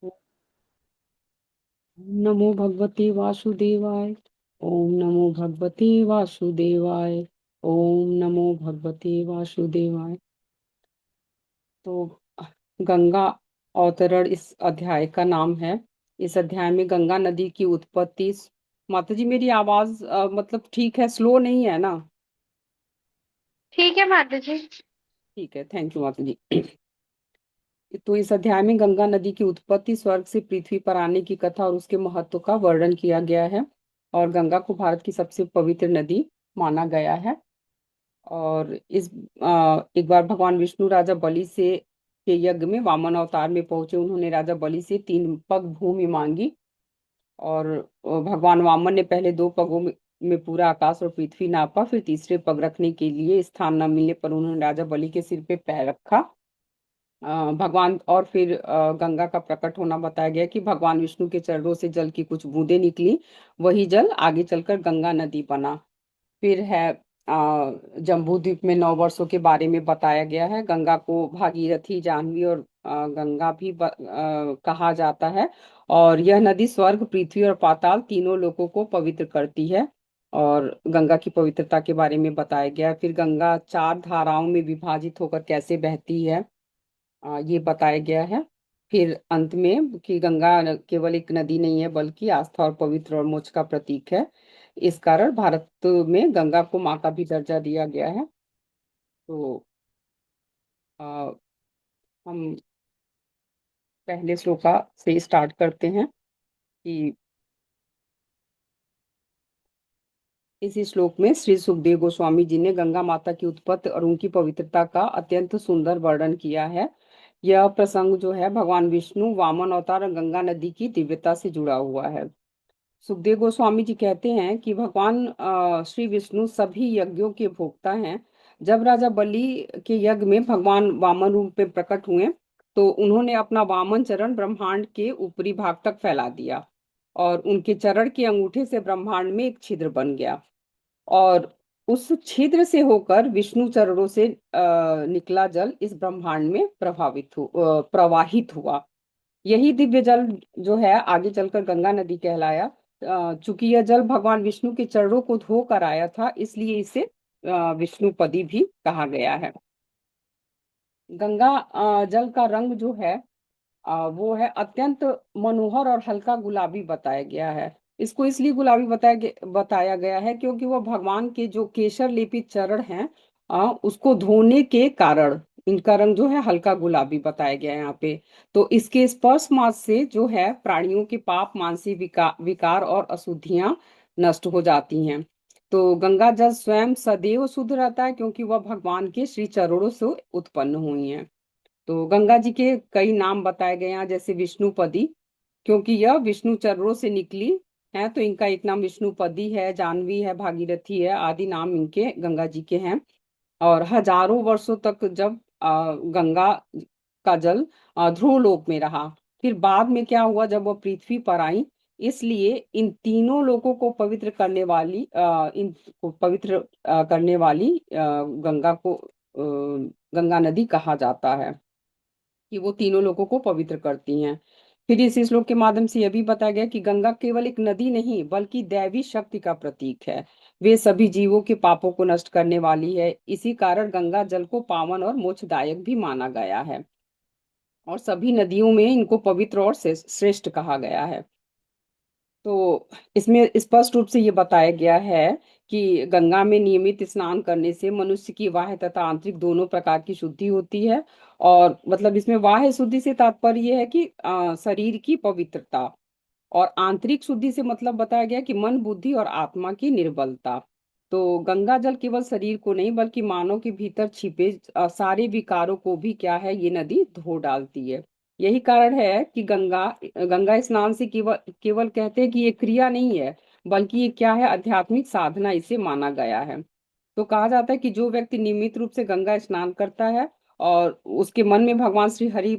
ओम नमो भगवते वासुदेवाय। ओम नमो भगवते वासुदेवाय। ओम नमो भगवते वासुदेवाय। तो गंगा अवतरण इस अध्याय का नाम है। इस अध्याय में गंगा नदी की उत्पत्ति। माता जी मेरी आवाज मतलब ठीक है, स्लो नहीं है ना? ठीक है माता जी। ठीक है, थैंक यू माता जी। तो इस अध्याय में गंगा नदी की उत्पत्ति, स्वर्ग से पृथ्वी पर आने की कथा और उसके महत्व का वर्णन किया गया है। और गंगा को भारत की सबसे पवित्र नदी माना गया है। और एक बार भगवान विष्णु राजा बलि से के यज्ञ में वामन अवतार में पहुंचे। उन्होंने राजा बलि से 3 पग भूमि मांगी। और भगवान वामन ने पहले 2 पगों में पूरा आकाश और पृथ्वी नापा। फिर तीसरे पग रखने के लिए स्थान न मिलने पर उन्होंने राजा बलि के सिर पे पैर रखा। भगवान और फिर गंगा का प्रकट होना बताया गया कि भगवान विष्णु के चरणों से जल की कुछ बूंदें निकली। वही जल आगे चलकर गंगा नदी बना। फिर है जम्बू द्वीप में 9 वर्षों के बारे में बताया गया है। गंगा को भागीरथी, जाह्नवी और गंगा भी कहा जाता है। और यह नदी स्वर्ग, पृथ्वी और पाताल तीनों लोकों को पवित्र करती है। और गंगा की पवित्रता के बारे में बताया गया है। फिर गंगा 4 धाराओं में विभाजित होकर कैसे बहती है, ये बताया गया है। फिर अंत में कि गंगा केवल एक नदी नहीं है बल्कि आस्था और पवित्र और मोक्ष का प्रतीक है। इस कारण भारत में गंगा को माँ का भी दर्जा दिया गया है। तो आ, हम पहले श्लोका से स्टार्ट करते हैं कि इसी श्लोक में श्री सुखदेव गोस्वामी जी ने गंगा माता की उत्पत्ति और उनकी पवित्रता का अत्यंत सुंदर वर्णन किया है। यह प्रसंग जो है भगवान विष्णु, वामन अवतार और गंगा नदी की दिव्यता से जुड़ा हुआ है। सुखदेव गोस्वामी जी कहते हैं कि भगवान श्री विष्णु सभी यज्ञों के भोक्ता हैं। जब राजा बलि के यज्ञ में भगवान वामन रूप में प्रकट हुए तो उन्होंने अपना वामन चरण ब्रह्मांड के ऊपरी भाग तक फैला दिया। और उनके चरण के अंगूठे से ब्रह्मांड में एक छिद्र बन गया। और उस छिद्र से होकर विष्णु चरणों से निकला जल इस ब्रह्मांड में प्रवाहित हुआ। यही दिव्य जल जो है आगे चलकर गंगा नदी कहलाया। चूंकि यह जल भगवान विष्णु के चरणों को धो कर आया था, इसलिए इसे विष्णुपदी भी कहा गया है। गंगा जल का रंग जो है वो है अत्यंत मनोहर और हल्का गुलाबी बताया गया है। इसको इसलिए गुलाबी बताया गया है क्योंकि वह भगवान के जो केसर लेपित चरण हैं, उसको धोने के कारण इनका रंग जो है हल्का गुलाबी बताया गया है यहाँ पे। तो इसके स्पर्श मात्र से जो है प्राणियों के पाप, मानसिक विकार और अशुद्धियां नष्ट हो जाती हैं। तो गंगा जल स्वयं सदैव शुद्ध रहता है क्योंकि वह भगवान के श्री चरणों से उत्पन्न हुई है। तो गंगा जी के कई नाम बताए गए हैं, जैसे विष्णुपदी, क्योंकि यह विष्णु चरणों से निकली है। तो इनका एक नाम विष्णुपदी है, जानवी है, भागीरथी है, आदि नाम इनके गंगा जी के हैं। और हजारों वर्षों तक जब गंगा का जल ध्रुव लोक में रहा, फिर बाद में क्या हुआ जब वह पृथ्वी पर आई, इसलिए इन तीनों लोगों को पवित्र करने वाली करने वाली गंगा को गंगा नदी कहा जाता है कि वो तीनों लोगों को पवित्र करती हैं। फिर इस श्लोक के माध्यम से यह भी बताया गया कि गंगा केवल एक नदी नहीं बल्कि दैवी शक्ति का प्रतीक है। वे सभी जीवों के पापों को नष्ट करने वाली है। इसी कारण गंगा जल को पावन और मोक्षदायक भी माना गया है। और सभी नदियों में इनको पवित्र और श्रेष्ठ कहा गया है। तो इसमें स्पष्ट रूप से ये बताया गया है कि गंगा में नियमित स्नान करने से मनुष्य की बाह्य तथा आंतरिक दोनों प्रकार की शुद्धि होती है। और मतलब इसमें बाह्य शुद्धि से तात्पर्य यह है कि शरीर की पवित्रता। और आंतरिक शुद्धि से मतलब बताया गया कि मन, बुद्धि और आत्मा की निर्बलता। तो गंगा जल केवल शरीर को नहीं बल्कि मानव के भीतर छिपे सारे विकारों को भी क्या है, ये नदी धो डालती है। यही कारण है कि गंगा गंगा स्नान से केवल केवल कहते हैं कि ये क्रिया नहीं है, बल्कि ये क्या है, आध्यात्मिक साधना इसे माना गया है। तो कहा जाता है कि जो व्यक्ति नियमित रूप से गंगा स्नान करता है और उसके मन में भगवान श्री हरि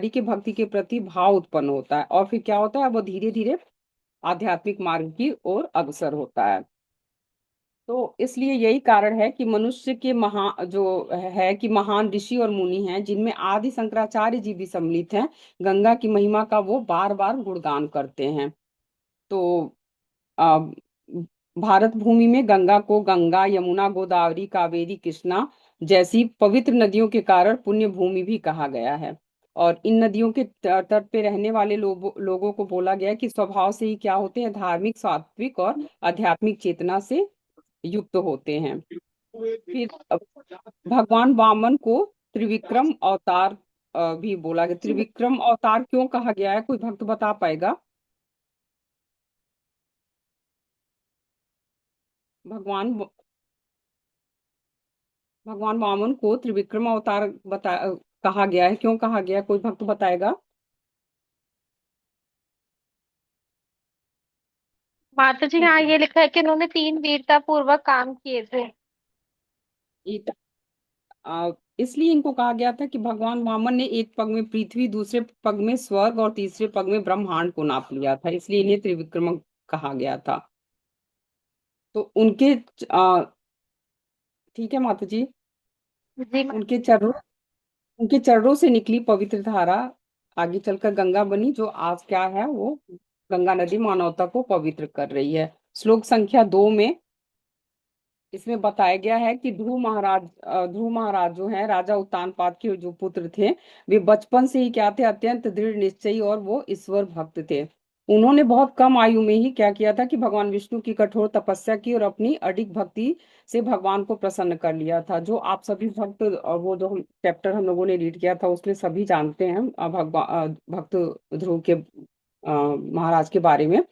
के भक्ति के प्रति भाव उत्पन्न होता है, और फिर क्या होता है, वो धीरे धीरे आध्यात्मिक मार्ग की ओर अग्रसर होता है। तो इसलिए यही कारण है कि मनुष्य के महा जो है कि महान ऋषि और मुनि हैं, जिनमें आदि शंकराचार्य जी भी सम्मिलित हैं, गंगा की महिमा का वो बार बार गुणगान करते हैं। तो आ, भारत भूमि में गंगा को गंगा, यमुना, गोदावरी, कावेरी, कृष्णा जैसी पवित्र नदियों के कारण पुण्य भूमि भी कहा गया है। और इन नदियों के तट पे रहने वाले लोगों को बोला गया है कि स्वभाव से ही क्या होते हैं, धार्मिक, सात्विक और आध्यात्मिक चेतना से युक्त होते हैं। फिर भगवान वामन को त्रिविक्रम अवतार भी बोला गया। त्रिविक्रम अवतार क्यों कहा गया है, कोई भक्त बता पाएगा? भगवान भगवान वामन को त्रिविक्रम अवतार कहा गया है, क्यों कहा गया है, कोई भक्त बताएगा? माता जी, ठीक हाँ, है। ये लिखा है कि उन्होंने 3 वीरता पूर्वक काम किए थे। इत- इसलिए इनको कहा गया था कि भगवान वामन ने एक पग में पृथ्वी, दूसरे पग में स्वर्ग और तीसरे पग में ब्रह्मांड को नाप लिया था, इसलिए इन्हें त्रिविक्रम कहा गया था। तो ठीक है माता जी। जी उनके चरणों उनके चरणों से निकली पवित्र धारा आगे चलकर गंगा बनी, जो आज क्या है, वो गंगा नदी मानवता को पवित्र कर रही है। श्लोक संख्या 2 में इसमें बताया गया है कि ध्रुव महाराज जो हैं, राजा उत्तानपाद के जो पुत्र थे, वे बचपन से ही क्या थे, अत्यंत दृढ़ निश्चयी और वो ईश्वर भक्त थे। उन्होंने बहुत कम आयु में ही क्या किया था कि भगवान विष्णु की कठोर तपस्या की और अपनी अडिग भक्ति से भगवान को प्रसन्न कर लिया था। जो आप सभी भक्त वो जो हम चैप्टर हम लोगों ने रीड किया था उसमें सभी जानते हैं भगवान भक्त ध्रुव के महाराज के बारे में।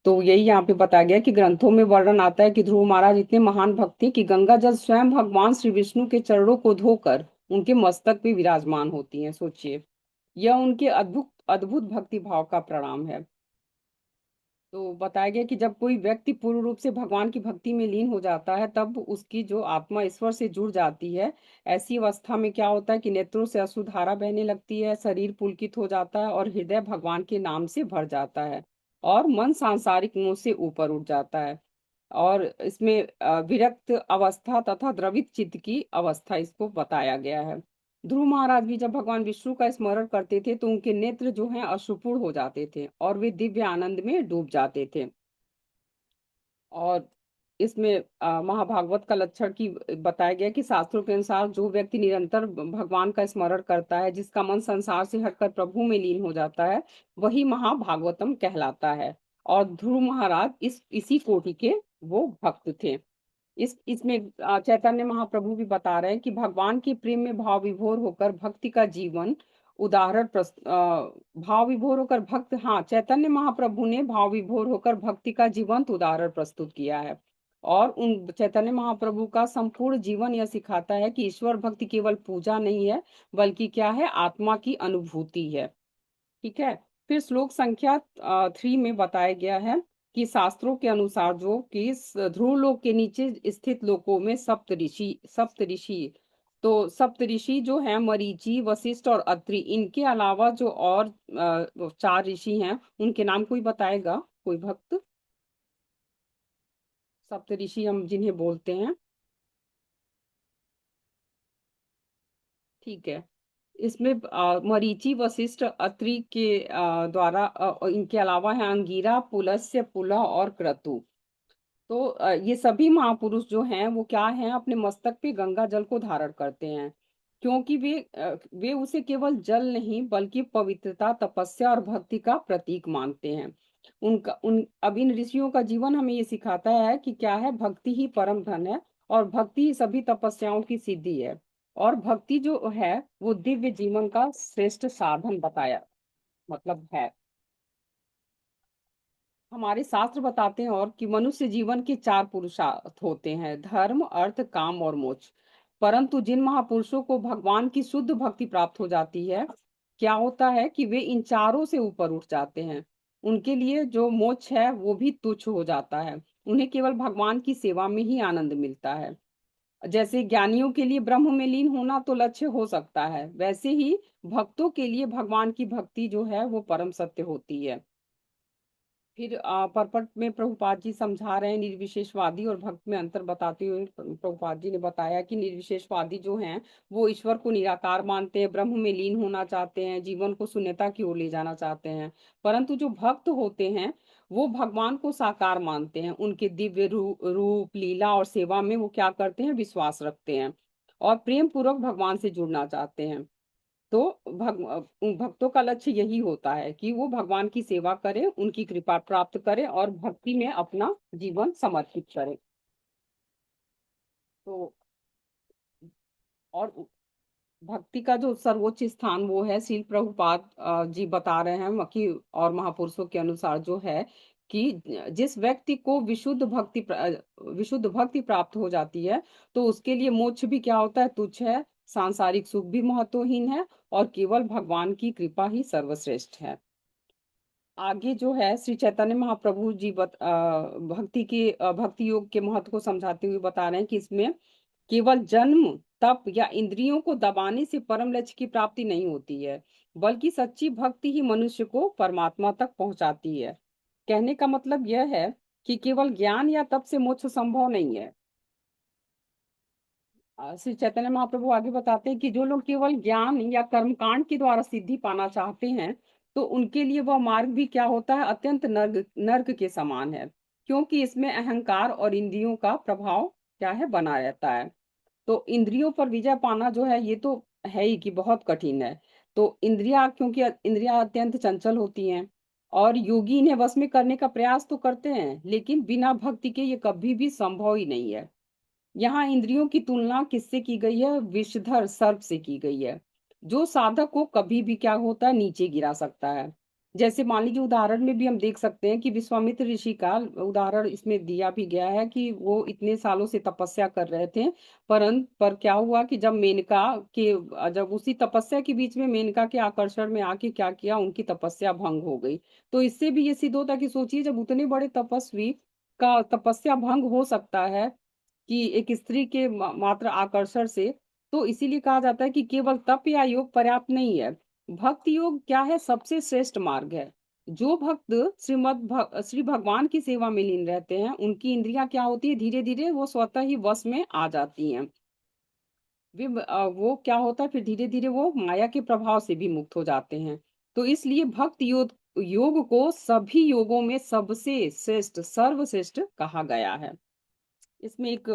तो यही यहाँ पे बताया गया कि ग्रंथों में वर्णन आता है कि ध्रुव महाराज इतने महान भक्त थे कि गंगा जल स्वयं भगवान श्री विष्णु के चरणों को धोकर उनके मस्तक पे विराजमान होती हैं। सोचिए, यह उनके अद्भुत अद्भुत भक्ति भाव का प्रणाम है। तो बताया गया कि जब कोई व्यक्ति पूर्ण रूप से भगवान की भक्ति में लीन हो जाता है, तब उसकी जो आत्मा ईश्वर से जुड़ जाती है। ऐसी अवस्था में क्या होता है कि नेत्रों से अश्रुधारा बहने लगती है, शरीर पुलकित हो जाता है और हृदय भगवान के नाम से भर जाता है और मन सांसारिक मोह से ऊपर उठ जाता है। और इसमें विरक्त अवस्था तथा द्रवित चित्त की अवस्था इसको बताया गया है। ध्रुव महाराज भी जब भगवान विष्णु का स्मरण करते थे तो उनके नेत्र जो हैं अश्रुपूर्ण हो जाते थे और वे दिव्य आनंद में डूब जाते थे। और इसमें महाभागवत का लक्षण की बताया गया कि शास्त्रों के अनुसार जो व्यक्ति निरंतर भगवान का स्मरण करता है, जिसका मन संसार से हटकर प्रभु में लीन हो जाता है, वही महाभागवतम कहलाता है। और ध्रुव महाराज इसी कोटि के वो भक्त थे। इसमें चैतन्य महाप्रभु भी बता रहे हैं कि भगवान के प्रेम में भाव विभोर होकर भक्ति का जीवन उदाहरण भाव विभोर होकर भक्त हाँ, चैतन्य महाप्रभु ने भाव विभोर होकर भक्ति का जीवंत उदाहरण प्रस्तुत किया है। और उन चैतन्य महाप्रभु का संपूर्ण जीवन यह सिखाता है कि ईश्वर भक्ति केवल पूजा नहीं है, बल्कि क्या है, आत्मा की अनुभूति है। ठीक है। फिर श्लोक संख्या 3 में बताया गया है कि शास्त्रों के अनुसार जो कि इस ध्रुव लोक के नीचे स्थित लोकों में सप्त ऋषि तो सप्त ऋषि जो हैं मरीचि, वशिष्ठ और अत्रि, इनके अलावा जो और 4 ऋषि हैं, उनके नाम कोई बताएगा, कोई भक्त? सप्त ऋषि हम जिन्हें बोलते हैं। ठीक है। इसमें मरीचि, वशिष्ठ, अत्रि के द्वारा इनके अलावा है अंगिरा, पुलस्त्य, पुलह और क्रतु। तो ये सभी महापुरुष जो हैं वो क्या हैं, अपने मस्तक पे गंगा जल को धारण करते हैं, क्योंकि वे उसे केवल जल नहीं बल्कि पवित्रता, तपस्या और भक्ति का प्रतीक मानते हैं। उनका उन अब इन ऋषियों का जीवन हमें ये सिखाता है कि क्या है, भक्ति ही परम धन है और भक्ति ही सभी तपस्याओं की सिद्धि है। और भक्ति जो है वो दिव्य जीवन का श्रेष्ठ साधन बताया मतलब है। हमारे शास्त्र बताते हैं और कि मनुष्य जीवन के 4 पुरुषार्थ होते हैं, धर्म, अर्थ, काम और मोक्ष। परंतु जिन महापुरुषों को भगवान की शुद्ध भक्ति प्राप्त हो जाती है, क्या होता है कि वे इन चारों से ऊपर उठ जाते हैं। उनके लिए जो मोक्ष है वो भी तुच्छ हो जाता है। उन्हें केवल भगवान की सेवा में ही आनंद मिलता है। जैसे ज्ञानियों के लिए ब्रह्म में लीन होना तो लक्ष्य हो सकता है, वैसे ही भक्तों के लिए भगवान की भक्ति जो है वो परम सत्य होती है। फिर परपट में प्रभुपाद जी समझा रहे हैं निर्विशेषवादी और भक्त में अंतर बताते हुए प्रभुपाद जी ने बताया कि निर्विशेषवादी जो हैं वो ईश्वर को निराकार मानते हैं, ब्रह्म में लीन होना चाहते हैं, जीवन को शून्यता की ओर ले जाना चाहते हैं। परंतु जो भक्त होते हैं वो भगवान को साकार मानते हैं, उनके दिव्य रूप लीला और सेवा में वो क्या करते हैं, विश्वास रखते हैं और प्रेम पूर्वक भगवान से जुड़ना चाहते हैं। तो भक्तों का लक्ष्य यही होता है कि वो भगवान की सेवा करें, उनकी कृपा प्राप्त करें और भक्ति में अपना जीवन समर्पित करें। तो और भक्ति का जो सर्वोच्च स्थान वो है, श्रील प्रभुपाद जी बता रहे हैं कि और महापुरुषों के अनुसार जो है कि जिस व्यक्ति को विशुद्ध भक्ति प्राप्त हो जाती है तो उसके लिए मोक्ष भी क्या होता है, तुच्छ है, सांसारिक सुख भी महत्वहीन है और केवल भगवान की कृपा ही सर्वश्रेष्ठ है। आगे जो है श्री चैतन्य महाप्रभु जी भक्ति योग के महत्व को समझाते हुए बता रहे हैं कि इसमें केवल जन्म तप या इंद्रियों को दबाने से परम लक्ष्य की प्राप्ति नहीं होती है, बल्कि सच्ची भक्ति ही मनुष्य को परमात्मा तक पहुंचाती है। कहने का मतलब यह है कि केवल ज्ञान या तप से मोक्ष संभव नहीं है। श्री चैतन्य महाप्रभु आगे बताते हैं कि जो लोग केवल ज्ञान या कर्मकांड के द्वारा सिद्धि पाना चाहते हैं तो उनके लिए वह मार्ग भी क्या होता है, अत्यंत नर्क नर्क के समान है, क्योंकि इसमें अहंकार और इंद्रियों का प्रभाव क्या है, बना रहता है। तो इंद्रियों पर विजय पाना जो है ये तो है ही कि बहुत कठिन है। तो क्योंकि इंद्रियां अत्यंत चंचल होती हैं और योगी इन्हें वश में करने का प्रयास तो करते हैं, लेकिन बिना भक्ति के ये कभी भी संभव ही नहीं है। यहाँ इंद्रियों की तुलना किससे की गई है, विषधर सर्प से की गई है, जो साधक को कभी भी क्या होता है, नीचे गिरा सकता है। जैसे मान लीजिए उदाहरण में भी हम देख सकते हैं कि विश्वामित्र ऋषि का उदाहरण इसमें दिया भी गया है कि वो इतने सालों से तपस्या कर रहे थे, पर क्या हुआ कि जब उसी तपस्या के बीच में मेनका के आकर्षण में आके क्या किया, उनकी तपस्या भंग हो गई। तो इससे भी ये सिद्ध होता है कि सोचिए जब उतने बड़े तपस्वी का तपस्या भंग हो सकता है कि एक स्त्री के मात्र आकर्षण से, तो इसीलिए कहा जाता है कि केवल तप या योग पर्याप्त नहीं है। भक्ति योग क्या है, सबसे श्रेष्ठ मार्ग है। जो भक्त श्री भगवान की सेवा में लीन रहते हैं उनकी इंद्रियां क्या होती है, धीरे धीरे वो स्वतः ही वश में आ जाती हैं। वो क्या होता है, फिर धीरे धीरे वो माया के प्रभाव से भी मुक्त हो जाते हैं। तो इसलिए योग को सभी योगों में सबसे श्रेष्ठ सर्वश्रेष्ठ कहा गया है। इसमें एक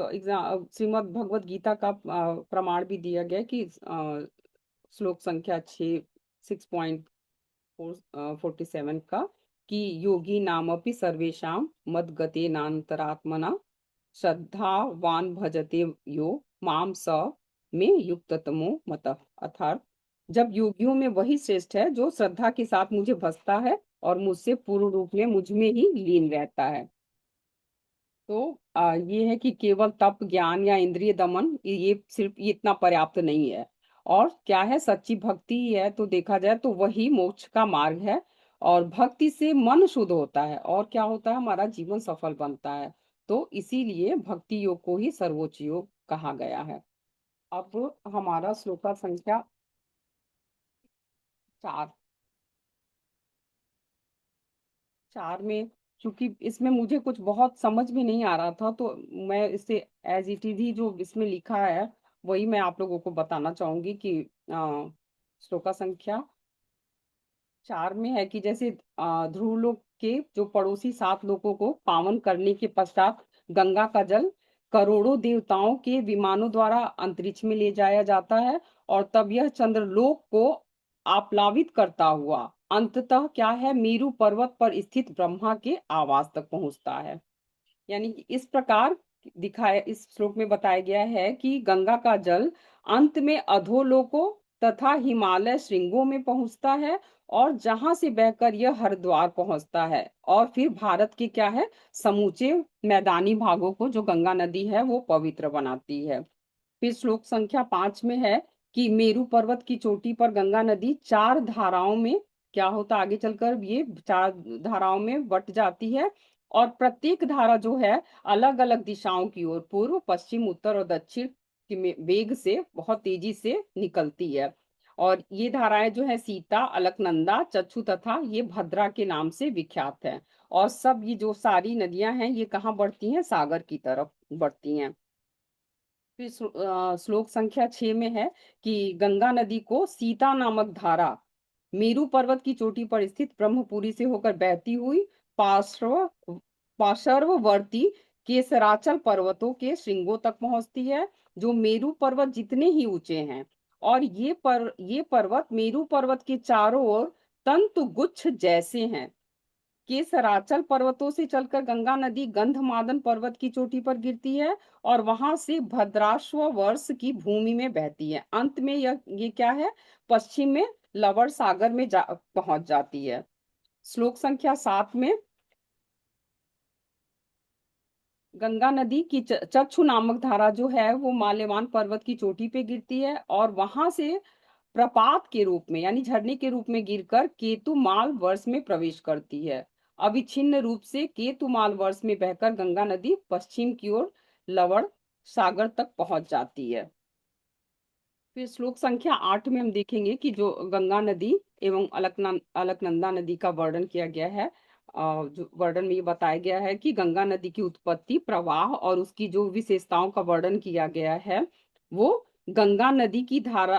श्रीमद् भगवत गीता का प्रमाण भी दिया गया है कि श्लोक संख्या 6.47 का कि योगी नामपि सर्वेषां मद्गते नान्तरात्मना श्रद्धावान भजते यो माम स में युक्ततमो मतः। अर्थात जब योगियों में वही श्रेष्ठ है जो श्रद्धा के साथ मुझे भजता है और मुझसे पूर्ण रूप में मुझ में ही लीन रहता है। तो ये है कि केवल तप ज्ञान या इंद्रिय दमन ये सिर्फ ये इतना पर्याप्त नहीं है। और क्या है, सच्ची भक्ति है तो देखा जाए तो वही मोक्ष का मार्ग है। और भक्ति से मन शुद्ध होता है और क्या होता है, हमारा जीवन सफल बनता है। तो इसीलिए भक्ति योग को ही सर्वोच्च योग कहा गया है। अब हमारा श्लोका संख्या 4 4 में, क्योंकि इसमें मुझे कुछ बहुत समझ में नहीं आ रहा था तो मैं इसे एज इट इज ही जो इसमें लिखा है वही मैं आप लोगों को बताना चाहूंगी कि श्लोका संख्या 4 में है कि जैसे ध्रुवलोक के जो पड़ोसी 7 लोगों को पावन करने के पश्चात गंगा का जल करोड़ों देवताओं के विमानों द्वारा अंतरिक्ष में ले जाया जाता है और तब यह चंद्रलोक को आप्लावित करता हुआ अंततः क्या है, मेरु पर्वत पर स्थित ब्रह्मा के आवास तक पहुंचता है। यानी कि इस प्रकार दिखाया, इस श्लोक में बताया गया है कि गंगा का जल अंत में अधोलोकों तथा हिमालय श्रृंगों में पहुंचता है और जहां से बहकर यह हरिद्वार पहुंचता है और फिर भारत के क्या है, समूचे मैदानी भागों को जो गंगा नदी है वो पवित्र बनाती है। फिर श्लोक संख्या 5 में है कि मेरु पर्वत की चोटी पर गंगा नदी 4 धाराओं में क्या होता, आगे चलकर ये 4 धाराओं में बट जाती है और प्रत्येक धारा जो है अलग अलग दिशाओं की ओर, पूर्व पश्चिम उत्तर और दक्षिण की वेग से बहुत तेजी से निकलती है। और ये धाराएं जो है सीता, अलकनंदा, चच्चू तथा ये भद्रा के नाम से विख्यात है। और सब ये जो सारी नदियां हैं ये कहाँ बढ़ती हैं, सागर की तरफ बढ़ती हैं। फिर श्लोक संख्या 6 में है कि गंगा नदी को सीता नामक धारा मेरु पर्वत की चोटी पर स्थित ब्रह्मपुरी से होकर बहती हुई पार्श्व पार्श्ववर्ती केसराचल पर्वतों के श्रृंगों तक पहुंचती है, जो मेरु पर्वत जितने ही ऊंचे हैं। और ये पर्वत मेरु पर्वत के चारों ओर तंतु गुच्छ जैसे हैं। के सराचल पर्वतों से चलकर गंगा नदी गंधमादन पर्वत की चोटी पर गिरती है और वहां से भद्राश्व वर्ष की भूमि में बहती है। अंत में ये क्या है, पश्चिम में लवण सागर में पहुंच जाती है। श्लोक संख्या 7 में गंगा नदी की चक्षु नामक धारा जो है वो माल्यवान पर्वत की चोटी पे गिरती है और वहां से प्रपात के रूप में यानी झरने के रूप में गिरकर केतुमाल वर्ष में प्रवेश करती है। अविच्छिन्न रूप से केतुमाल वर्ष में बहकर गंगा नदी पश्चिम की ओर लवण सागर तक पहुंच जाती है। फिर श्लोक संख्या 8 में हम देखेंगे कि जो गंगा नदी एवं अलकनंदा नदी का वर्णन किया गया है। जो वर्णन में ये बताया गया है कि गंगा नदी की उत्पत्ति, प्रवाह और उसकी जो विशेषताओं का वर्णन किया गया है, वो गंगा नदी की धारा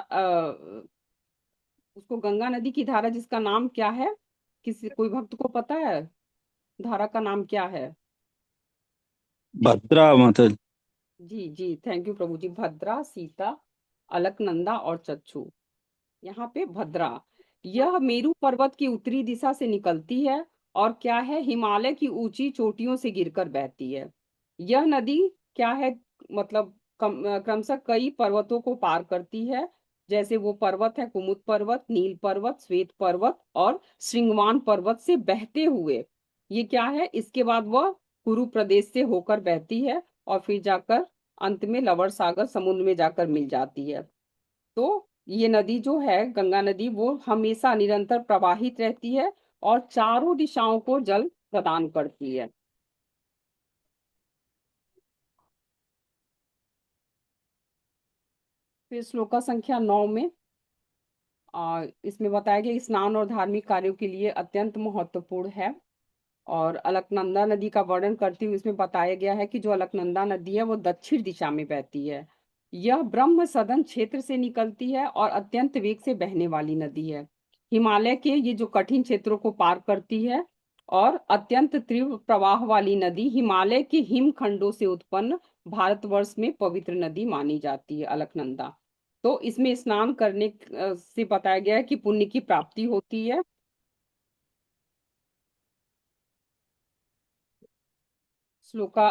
उसको गंगा नदी की धारा जिसका नाम क्या है, किसी कोई भक्त को पता है धारा का नाम क्या है? भद्रा मतलब। जी जी, थैंक यू प्रभु जी। भद्रा, सीता, अलकनंदा और चच्चू। यहाँ पे भद्रा, यह मेरु पर्वत की उत्तरी दिशा से निकलती है और क्या है, हिमालय की ऊंची चोटियों से गिरकर बहती है। यह नदी क्या है, मतलब क्रमशः कई पर्वतों को पार करती है। जैसे वो पर्वत है कुमुद पर्वत, नील पर्वत, श्वेत पर्वत और श्रृंगवान पर्वत से बहते हुए ये क्या है, इसके बाद वह कुरु प्रदेश से होकर बहती है और फिर जाकर अंत में लवण सागर समुद्र में जाकर मिल जाती है। तो ये नदी जो है गंगा नदी वो हमेशा निरंतर प्रवाहित रहती है और चारों दिशाओं को जल प्रदान करती है। फिर श्लोका संख्या 9 में इसमें बताया गया स्नान और धार्मिक कार्यों के लिए अत्यंत महत्वपूर्ण है। और अलकनंदा नदी का वर्णन करते हुए इसमें बताया गया है कि जो अलकनंदा नदी है वो दक्षिण दिशा में बहती है। यह ब्रह्म सदन क्षेत्र से निकलती है और अत्यंत वेग से बहने वाली नदी है। हिमालय के ये जो कठिन क्षेत्रों को पार करती है और अत्यंत तीव्र प्रवाह वाली नदी हिमालय के हिमखंडों से उत्पन्न भारतवर्ष में पवित्र नदी मानी जाती है अलकनंदा। तो इसमें स्नान करने से बताया गया है कि पुण्य की प्राप्ति होती है। श्लोका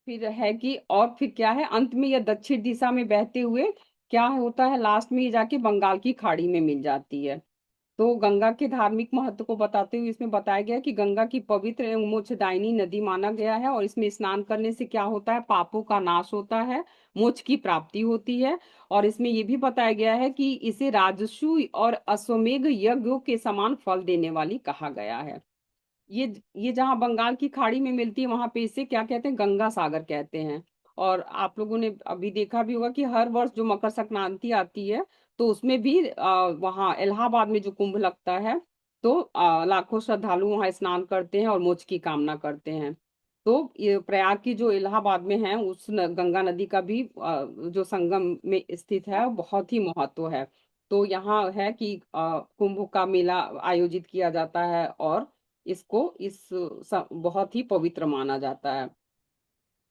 फिर है कि और फिर क्या है, अंत में यह दक्षिण दिशा में बहते हुए क्या होता है, लास्ट में ये जाके बंगाल की खाड़ी में मिल जाती है। तो गंगा के धार्मिक महत्व को बताते हुए इसमें बताया गया है कि गंगा की पवित्र एवं मोक्षदायिनी नदी माना गया है और इसमें स्नान करने से क्या होता है, पापों का नाश होता है, मोक्ष की प्राप्ति होती है। और इसमें यह भी बताया गया है कि इसे राजसु और अश्वमेघ यज्ञों के समान फल देने वाली कहा गया है। ये जहाँ बंगाल की खाड़ी में मिलती है वहां पे इसे क्या कहते हैं, गंगा सागर कहते हैं। और आप लोगों ने अभी देखा भी होगा कि हर वर्ष जो मकर संक्रांति आती है तो उसमें भी वहाँ इलाहाबाद में जो कुंभ लगता है तो लाखों श्रद्धालु वहाँ स्नान करते हैं और मोक्ष की कामना करते हैं। तो ये प्रयाग की जो इलाहाबाद में है उस गंगा नदी का भी जो संगम में स्थित है वो बहुत ही महत्व है। तो यहाँ है कि कुंभ का मेला आयोजित किया जाता है और इसको बहुत ही पवित्र माना जाता है।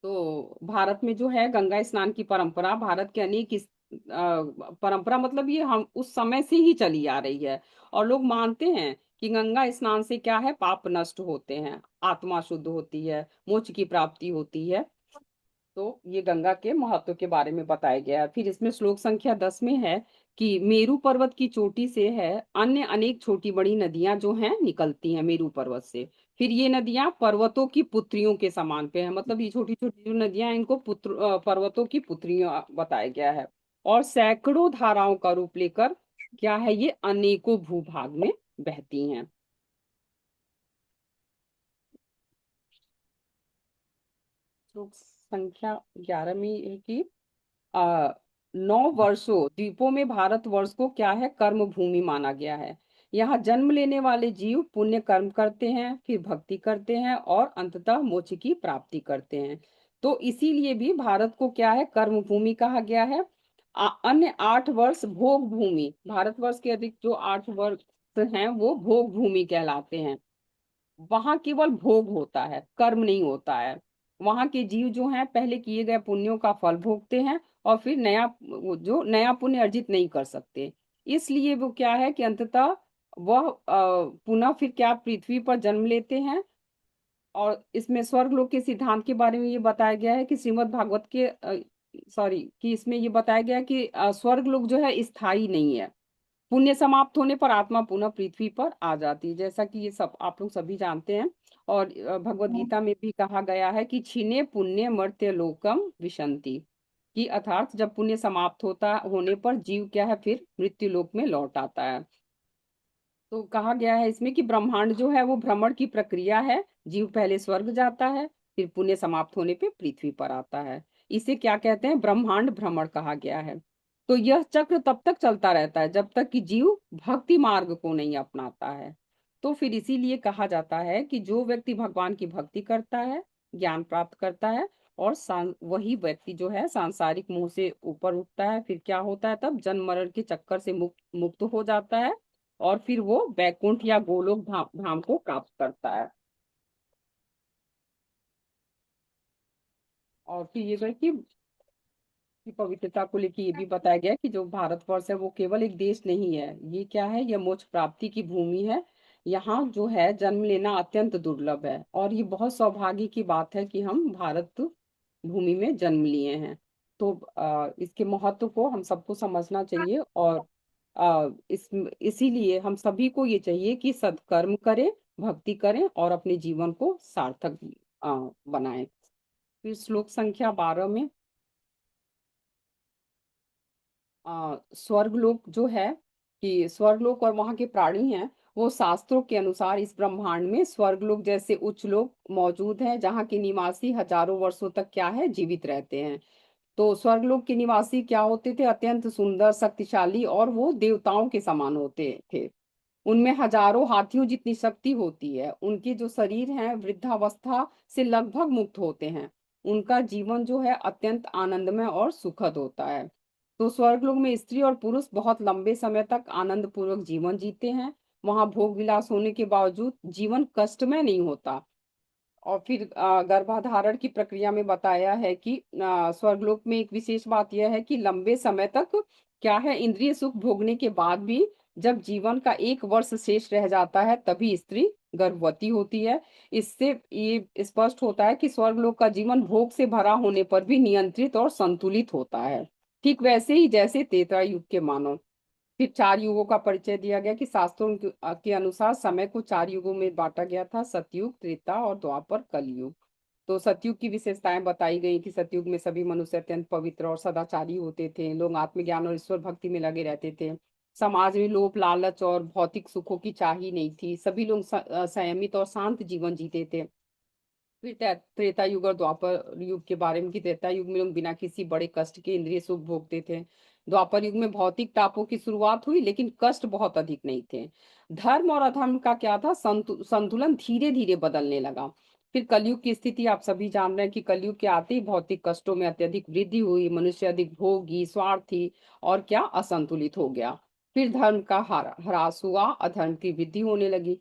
तो भारत में जो है गंगा स्नान की परंपरा भारत के अनेक परंपरा मतलब ये हम उस समय से ही चली आ रही है। और लोग मानते हैं कि गंगा स्नान से क्या है, पाप नष्ट होते हैं, आत्मा शुद्ध होती है, मोक्ष की प्राप्ति होती है। तो ये गंगा के महत्व के बारे में बताया गया है। फिर इसमें श्लोक संख्या 10 में है कि मेरु पर्वत की चोटी से है अन्य अनेक छोटी बड़ी नदियां जो हैं निकलती हैं मेरु पर्वत से। फिर ये नदियां पर्वतों की पुत्रियों के समान पे है, मतलब ये छोटी छोटी जो नदियां हैं इनको पर्वतों की पुत्रियां बताया गया है। और सैकड़ों धाराओं का रूप लेकर क्या है, ये अनेकों भूभाग में बहती हैं। श्लोक संख्या 11 में है कि 9 वर्षों द्वीपों में भारतवर्ष को क्या है, कर्म भूमि माना गया है। यहाँ जन्म लेने वाले जीव पुण्य कर्म करते हैं, फिर भक्ति करते हैं और अंततः मोक्ष की प्राप्ति करते हैं। तो इसीलिए भी भारत को क्या है, कर्म भूमि कहा गया है। अन्य 8 वर्ष भोग भूमि, भारतवर्ष के अधिक जो 8 वर्ष हैं वो भोग भूमि कहलाते हैं। वहां केवल भोग होता है, कर्म नहीं होता है। वहां के जीव जो हैं पहले किए गए पुण्यों का फल भोगते हैं और फिर जो नया पुण्य अर्जित नहीं कर सकते। इसलिए वो क्या है कि अंततः वह पुनः फिर क्या पृथ्वी पर जन्म लेते हैं। और इसमें स्वर्गलोक के सिद्धांत के बारे में ये बताया गया है कि श्रीमद् भागवत के सॉरी कि इसमें ये बताया गया है कि स्वर्गलोक जो है स्थायी नहीं है। पुण्य समाप्त होने पर आत्मा पुनः पृथ्वी पर आ जाती है, जैसा कि ये सब आप लोग सभी जानते हैं। और भगवत गीता में भी कहा गया है कि क्षीणे पुण्य मर्त्य लोकम विशंति, कि अर्थात जब पुण्य समाप्त होता होने पर जीव क्या है, फिर मृत्यु लोक में लौट आता है। तो कहा गया है इसमें कि ब्रह्मांड जो है वो भ्रमण की प्रक्रिया है। जीव पहले स्वर्ग जाता है, फिर पुण्य समाप्त होने पे पृथ्वी पर आता है। इसे क्या कहते हैं, ब्रह्मांड भ्रमण कहा गया है। तो यह चक्र तब तक चलता रहता है जब तक कि जीव भक्ति मार्ग को नहीं अपनाता है। तो फिर इसीलिए कहा जाता है कि जो व्यक्ति भगवान की भक्ति करता है, ज्ञान प्राप्त करता है, और वही व्यक्ति जो है सांसारिक मोह से ऊपर उठता है, फिर क्या होता है, तब जन्म मरण के चक्कर से मुक्त मुक्त हो जाता है। और फिर वो वैकुंठ या गोलोक धाम धाम को प्राप्त करता है। और फिर ये है कि पवित्रता को लेकर ये भी बताया गया है कि जो भारतवर्ष है वो केवल एक देश नहीं है, ये क्या है, यह मोक्ष प्राप्ति की भूमि है। यहाँ जो है जन्म लेना अत्यंत दुर्लभ है, और ये बहुत सौभाग्य की बात है कि हम भारत भूमि में जन्म लिए हैं। तो इसके महत्व को हम सबको समझना चाहिए। और इसीलिए हम सभी को ये चाहिए कि सत्कर्म करें, भक्ति करें और अपने जीवन को सार्थक बनाएं। फिर श्लोक संख्या 12 में स्वर्गलोक जो है, कि स्वर्गलोक और वहां के प्राणी हैं, वो शास्त्रों के अनुसार इस ब्रह्मांड में स्वर्गलोक जैसे उच्च लोक मौजूद हैं, जहाँ के निवासी हजारों वर्षों तक क्या है, जीवित रहते हैं। तो स्वर्गलोक के निवासी क्या होते थे, अत्यंत सुंदर, शक्तिशाली और वो देवताओं के समान होते थे। उनमें हजारों हाथियों जितनी शक्ति होती है। उनके जो शरीर हैं वृद्धावस्था से लगभग मुक्त होते हैं। उनका जीवन जो है अत्यंत आनंदमय और सुखद होता है। तो स्वर्गलोक में स्त्री और पुरुष बहुत लंबे समय तक आनंद पूर्वक जीवन जीते हैं। वहां भोग विलास होने के बावजूद जीवन कष्टमय नहीं होता। और फिर गर्भाधारण की प्रक्रिया में बताया है कि स्वर्गलोक में एक विशेष बात यह है कि लंबे समय तक क्या है, इंद्रिय सुख भोगने के बाद भी जब जीवन का 1 वर्ष शेष रह जाता है तभी स्त्री गर्भवती होती है। इससे ये स्पष्ट होता है कि स्वर्गलोक का जीवन भोग से भरा होने पर भी नियंत्रित और संतुलित होता है, ठीक वैसे ही जैसे त्रेता युग के मानव। फिर 4 युगों का परिचय दिया गया कि शास्त्रों के अनुसार समय को 4 युगों में बांटा गया था, सतयुग, त्रेता और द्वापर, कलयुग। तो सतयुग की विशेषताएं बताई गई कि सतयुग में सभी मनुष्य अत्यंत पवित्र और सदाचारी होते थे। लोग आत्मज्ञान और ईश्वर भक्ति में लगे रहते थे। समाज में लोभ लालच और भौतिक सुखों की चाह ही नहीं थी। सभी लोग संयमित और शांत जीवन जीते थे। फिर त्रेता युग और द्वापर युग के बारे में, कि त्रेता युग में लोग बिना किसी बड़े कष्ट के इंद्रिय सुख भोगते थे। द्वापर युग में भौतिक तापों की शुरुआत हुई, लेकिन कष्ट बहुत अधिक नहीं थे। धर्म और अधर्म का क्या था, संतुलन धीरे धीरे बदलने लगा। फिर कलयुग की स्थिति आप सभी जान रहे हैं कि कलयुग के आते ही भौतिक कष्टों में अत्यधिक वृद्धि हुई। मनुष्य अधिक भोगी, स्वार्थी और क्या असंतुलित हो गया। फिर धर्म का ह्रास हुआ, अधर्म की वृद्धि होने लगी।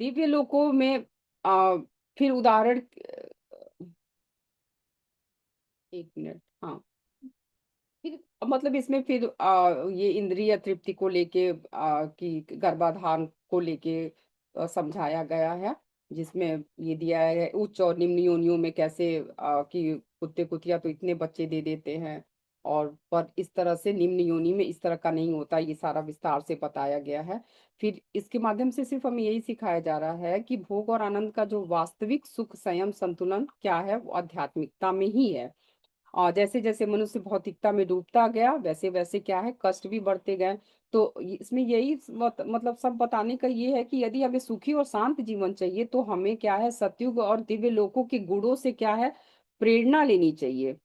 दिव्य लोकों में आ, फिर उदाहरण, 1 मिनट, हाँ। फिर मतलब इसमें फिर ये इंद्रिय तृप्ति को लेके कि गर्भाधान को लेके समझाया गया है। जिसमें ये दिया है उच्च और निम्न योनियों में कैसे कि कुत्ते कुतिया तो इतने बच्चे दे देते हैं, और पर इस तरह से निम्न योनि में इस तरह का नहीं होता, ये सारा विस्तार से बताया गया है। फिर इसके माध्यम से सिर्फ हमें यही सिखाया जा रहा है कि भोग और आनंद का जो वास्तविक सुख संयम संतुलन क्या है, वो आध्यात्मिकता में ही है। और जैसे जैसे मनुष्य भौतिकता में डूबता गया, वैसे वैसे क्या है, कष्ट भी बढ़ते गए। तो इसमें यही मतलब सब बताने का ये है कि यदि हमें सुखी और शांत जीवन चाहिए तो हमें क्या है, सतयुग और दिव्य लोकों के गुणों से क्या है, प्रेरणा लेनी चाहिए।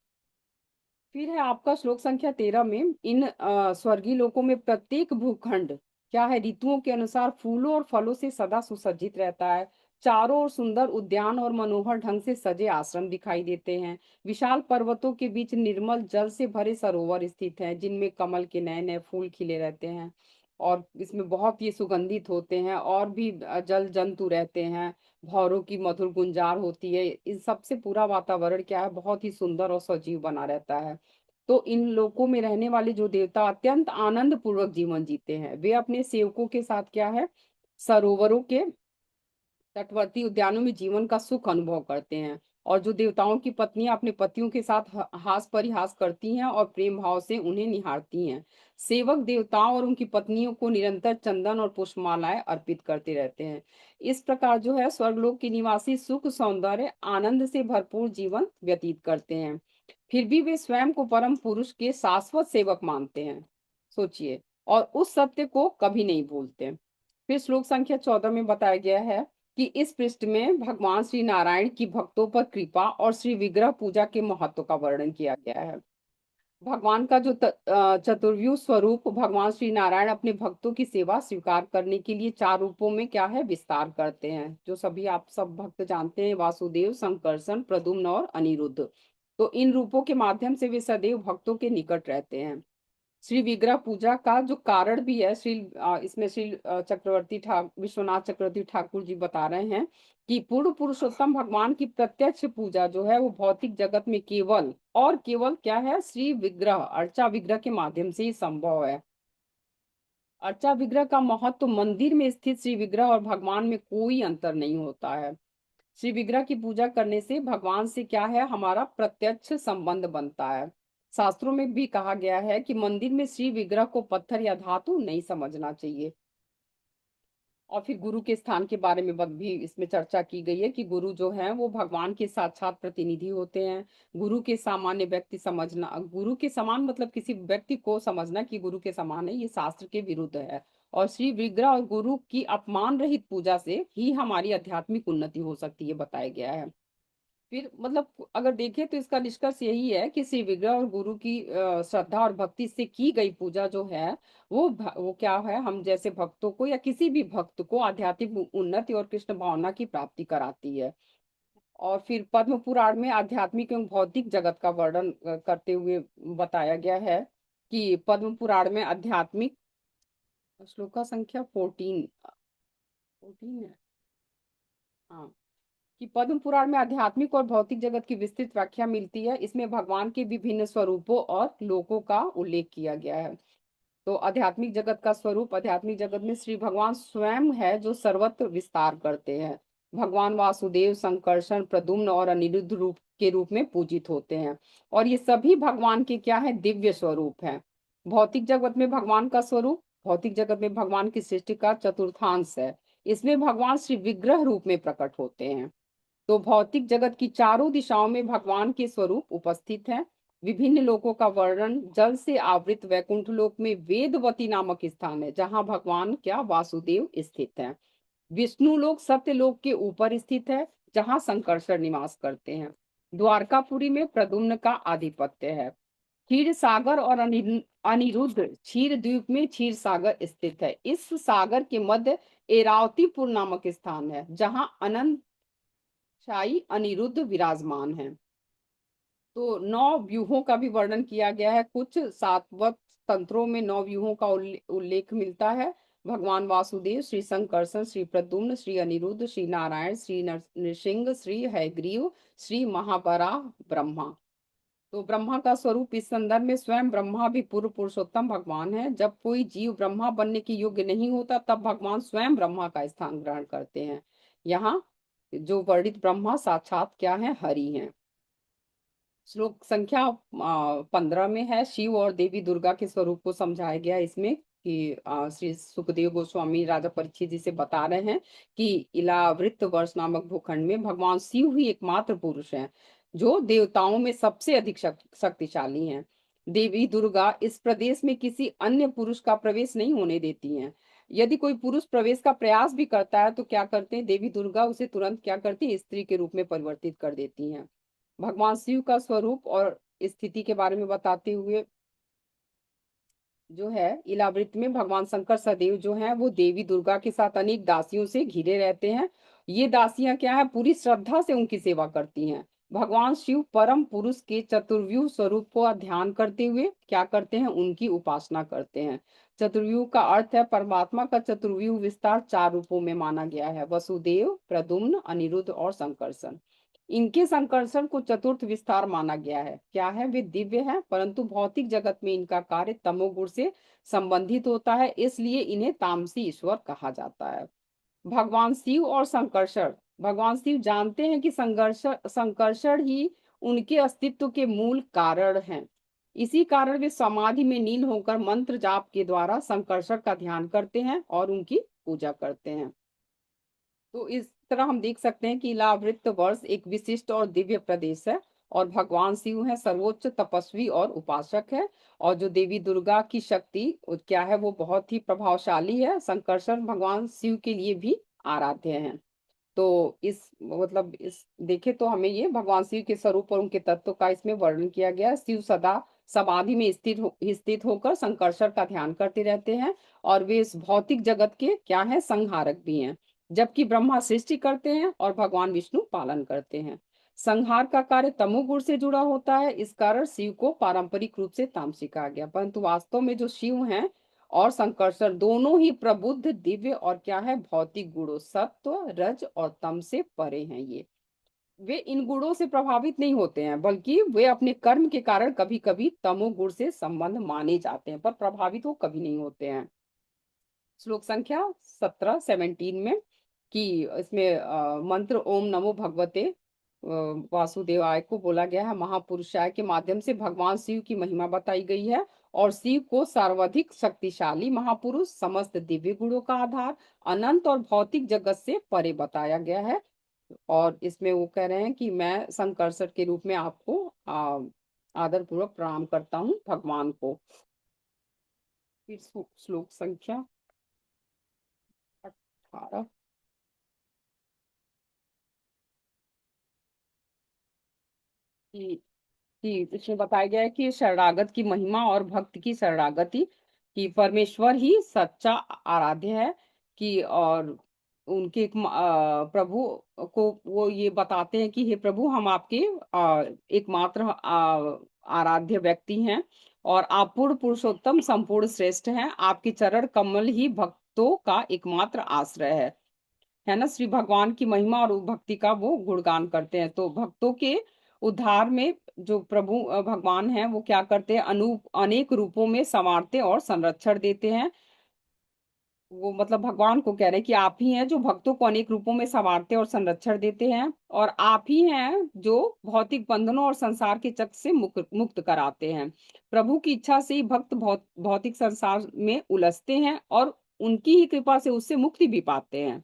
फिर है आपका श्लोक संख्या 13 में, इन स्वर्गीय लोकों में प्रत्येक भूखंड क्या है, ऋतुओं के अनुसार फूलों और फलों से सदा सुसज्जित रहता है। चारों ओर सुंदर उद्यान और मनोहर ढंग से सजे आश्रम दिखाई देते हैं। विशाल पर्वतों के बीच निर्मल जल से भरे सरोवर स्थित हैं, जिनमें कमल के नए नए फूल खिले रहते हैं और इसमें बहुत ही सुगंधित होते हैं, और भी जल जंतु रहते हैं। भौरों की मधुर गुंजार होती है। इस सबसे पूरा वातावरण क्या है, बहुत ही सुंदर और सजीव बना रहता है। तो इन लोकों में रहने वाले जो देवता अत्यंत आनंद पूर्वक जीवन जीते हैं। वे अपने सेवकों के साथ क्या है, सरोवरों के तटवर्ती उद्यानों में जीवन का सुख अनुभव करते हैं। और जो देवताओं की पत्नियां अपने पतियों के साथ हास परिहास करती हैं और प्रेम भाव से उन्हें निहारती हैं। सेवक देवताओं और उनकी पत्नियों को निरंतर चंदन और पुष्पमालाएं अर्पित करते रहते हैं। इस प्रकार जो है स्वर्गलोक के निवासी सुख सौंदर्य आनंद से भरपूर जीवन व्यतीत करते हैं। फिर भी वे स्वयं को परम पुरुष के शाश्वत सेवक मानते हैं। सोचिए, और उस सत्य को कभी नहीं भूलते। फिर श्लोक संख्या 14 में बताया गया है कि इस पृष्ठ में भगवान श्री नारायण की भक्तों पर कृपा और श्री विग्रह पूजा के महत्व का वर्णन किया गया है। भगवान का जो चतुर्व्यूह स्वरूप भगवान श्री नारायण अपने भक्तों की सेवा स्वीकार करने के लिए चार रूपों में क्या है, विस्तार करते हैं, जो सभी आप सब भक्त जानते हैं, वासुदेव, संकर्षण, प्रद्युम्न और अनिरुद्ध। तो इन रूपों के माध्यम से वे सदैव भक्तों के निकट रहते हैं। श्री विग्रह पूजा का जो कारण भी है, इसमें श्री चक्रवर्ती ठाकुर, विश्वनाथ चक्रवर्ती ठाकुर जी बता रहे हैं कि पूर्ण पुरुषोत्तम भगवान की प्रत्यक्ष पूजा जो है वो भौतिक जगत में केवल और केवल क्या है, श्री विग्रह अर्चा विग्रह के माध्यम से ही संभव है। अर्चा विग्रह का महत्व, मंदिर में स्थित श्री विग्रह और भगवान में कोई अंतर नहीं होता है। श्री विग्रह की पूजा करने से भगवान से क्या है, हमारा प्रत्यक्ष संबंध बनता है। शास्त्रों में भी कहा गया है कि मंदिर में श्री विग्रह को पत्थर या धातु नहीं समझना चाहिए। और फिर गुरु के स्थान के बारे में भी इसमें चर्चा की गई है कि गुरु जो है वो भगवान के साक्षात प्रतिनिधि होते हैं। गुरु के सामान्य व्यक्ति समझना, गुरु के समान मतलब किसी व्यक्ति को समझना कि गुरु के समान है, ये शास्त्र के विरुद्ध है। और श्री विग्रह और गुरु की अपमान रहित पूजा से ही हमारी आध्यात्मिक उन्नति हो सकती है, बताया गया है। फिर मतलब अगर देखें तो इसका निष्कर्ष यही है कि श्री विग्रह और गुरु की श्रद्धा और भक्ति से की गई पूजा जो है वो क्या है, हम जैसे भक्तों को या किसी भी भक्त को आध्यात्मिक उन्नति और कृष्ण भावना की प्राप्ति कराती है। और फिर पद्म पुराण में आध्यात्मिक एवं भौतिक जगत का वर्णन करते हुए बताया गया है कि पद्म पुराण में आध्यात्मिक, श्लोका संख्या 14 है, हाँ, कि पद्म पुराण में आध्यात्मिक और भौतिक जगत की विस्तृत व्याख्या मिलती है। इसमें भगवान के विभिन्न स्वरूपों और लोकों का उल्लेख किया गया है। तो आध्यात्मिक जगत का स्वरूप, आध्यात्मिक जगत में श्री भगवान स्वयं है जो सर्वत्र विस्तार करते हैं। भगवान वासुदेव, संकर्षण, प्रद्युम्न और अनिरुद्ध रूप के रूप में पूजित होते हैं। और ये सभी भगवान के क्या है, दिव्य स्वरूप हैं। भौतिक जगत में भगवान का स्वरूप, भौतिक जगत में भगवान की सृष्टि का चतुर्थांश है। इसमें भगवान श्री विग्रह रूप में प्रकट होते हैं। तो भौतिक जगत की चारों दिशाओं में भगवान के स्वरूप उपस्थित हैं। विभिन्न लोकों का वर्णन, जल से आवृत वैकुंठ लोक में वेदवती नामक स्थान है जहां भगवान क्या, वासुदेव स्थित हैं। विष्णु लोक सत्य लोक के ऊपर स्थित है जहां संकर्षण निवास करते हैं। द्वारकापुरी में प्रद्युम्न का आधिपत्य है। क्षीर सागर और अनिरुद्ध क्षीर द्वीप में क्षीर सागर स्थित है। इस सागर के मध्य एरावतीपुर नामक स्थान है जहां अनंत शाही अनिरुद्ध विराजमान है। तो 9 व्यूहों का भी वर्णन किया गया है। कुछ सातवत तंत्रों में 9 व्यूहों का उल्लेख मिलता है। भगवान वासुदेव, श्री संकर्षण, श्री प्रद्युम्न, श्री अनिरुद्ध, श्री नारायण, श्री नृसिंह, श्री हयग्रीव, श्री महावराह, ब्रह्मा। तो ब्रह्मा का स्वरूप, इस संदर्भ में स्वयं ब्रह्मा भी पूर्व पुरुषोत्तम भगवान है। जब कोई जीव ब्रह्मा बनने के योग्य नहीं होता तब भगवान स्वयं ब्रह्मा का स्थान ग्रहण करते हैं। यहाँ जो वर्णित ब्रह्मा साक्षात क्या है, हरि हैं। श्लोक संख्या 15 में है, शिव और देवी दुर्गा के स्वरूप को समझाया गया है इसमें कि श्री सुखदेव गोस्वामी राजा परीक्षित जी से बता रहे हैं कि इलावृत वर्ष नामक भूखंड में भगवान शिव ही एकमात्र पुरुष हैं जो देवताओं में सबसे अधिक शक्तिशाली हैं। देवी दुर्गा इस प्रदेश में किसी अन्य पुरुष का प्रवेश नहीं होने देती हैं। यदि कोई पुरुष प्रवेश का प्रयास भी करता है तो क्या करते हैं, देवी दुर्गा उसे तुरंत क्या करती है, स्त्री के रूप में परिवर्तित कर देती हैं। भगवान शिव का स्वरूप और स्थिति के बारे में बताते हुए जो है इलावृत में भगवान शंकर सदैव जो है वो देवी दुर्गा के साथ अनेक दासियों से घिरे रहते हैं। ये दासियां क्या है, पूरी श्रद्धा से उनकी सेवा करती हैं। भगवान शिव परम पुरुष के चतुर्व्यूह स्वरूप को ध्यान करते हुए क्या करते हैं, उनकी उपासना करते हैं। चतुर्व्यूह का अर्थ है परमात्मा का चतुर्व्यूह विस्तार 4 रूपों में माना गया है, वसुदेव, प्रद्युम्न, अनिरुद्ध और संकर्षण। इनके संकर्षण को चतुर्थ विस्तार माना गया है। क्या है, वे दिव्य है परंतु भौतिक जगत में इनका कार्य तमोगुण से संबंधित होता है, इसलिए इन्हें तामसी ईश्वर कहा जाता है। भगवान शिव और संकर्षण, भगवान शिव जानते हैं कि संकर्षण ही उनके अस्तित्व के मूल कारण हैं। इसी कारण वे समाधि में लीन होकर मंत्र जाप के द्वारा संकर्षण का ध्यान करते हैं और उनकी पूजा करते हैं। तो इस तरह हम देख सकते हैं कि इलावृत वर्ष एक विशिष्ट और दिव्य प्रदेश है, और भगवान शिव है सर्वोच्च तपस्वी और उपासक है। और जो देवी दुर्गा की शक्ति क्या है, वो बहुत ही प्रभावशाली है। संकर्षण भगवान शिव के लिए भी आराध्य हैं। तो इस मतलब इस देखे तो हमें ये भगवान शिव के स्वरूप और उनके तत्व का इसमें वर्णन किया गया है। शिव सदा समाधि में स्थित होकर संकर्षण का ध्यान करते रहते हैं, और वे इस भौतिक जगत के क्या है, संहारक भी हैं। जबकि ब्रह्मा सृष्टि करते हैं और भगवान विष्णु पालन करते हैं। संहार का कार्य तमोगुण से जुड़ा होता है, इस कारण शिव को पारंपरिक रूप से तामसिक कहा गया, परंतु वास्तव में जो शिव हैं और संकर्षण दोनों ही प्रबुद्ध, दिव्य और क्या है, भौतिक गुणों सत्व, रज और तम से परे हैं। ये वे इन गुणों से प्रभावित नहीं होते हैं, बल्कि वे अपने कर्म के कारण कभी कभी तमोगुण से संबंध माने जाते हैं, पर प्रभावित वो कभी नहीं होते हैं। श्लोक संख्या 17 में कि इसमें मंत्र ओम नमो भगवते वासुदेवाय को बोला गया है। महापुरुषाय के माध्यम से भगवान शिव की महिमा बताई गई है, और शिव को सर्वाधिक शक्तिशाली महापुरुष, समस्त दिव्य गुणों का आधार, अनंत और भौतिक जगत से परे बताया गया है। और इसमें वो कह रहे हैं कि मैं संकर्षण के रूप में आपको आदर पूर्वक प्रणाम करता हूँ भगवान को। फिर श्लोक संख्या 18 की इसमें बताया गया है कि शरणागत की महिमा और भक्त की शरणागति, कि परमेश्वर ही सच्चा आराध्य है। कि और उनके प्रभु को वो ये बताते हैं कि हे प्रभु, हम आपके एकमात्र आराध्य व्यक्ति हैं, और आप पूर्ण पुरुषोत्तम संपूर्ण श्रेष्ठ हैं। आपके चरण कमल ही भक्तों का एकमात्र आश्रय है ना। श्री भगवान की महिमा और भक्ति का वो गुणगान करते हैं। तो भक्तों के उद्धार में जो प्रभु भगवान हैं वो क्या करते हैं, अनेक रूपों में संवारते और संरक्षण देते हैं। वो मतलब भगवान को कह रहे हैं कि आप ही हैं जो भक्तों को अनेक रूपों में संवारते और संरक्षण देते हैं, और आप ही हैं जो भौतिक बंधनों और संसार के चक्र से मुक्त कराते हैं। प्रभु की इच्छा से ही भक्त भौतिक संसार में उलझते हैं, और उनकी ही कृपा से उससे मुक्ति भी पाते हैं।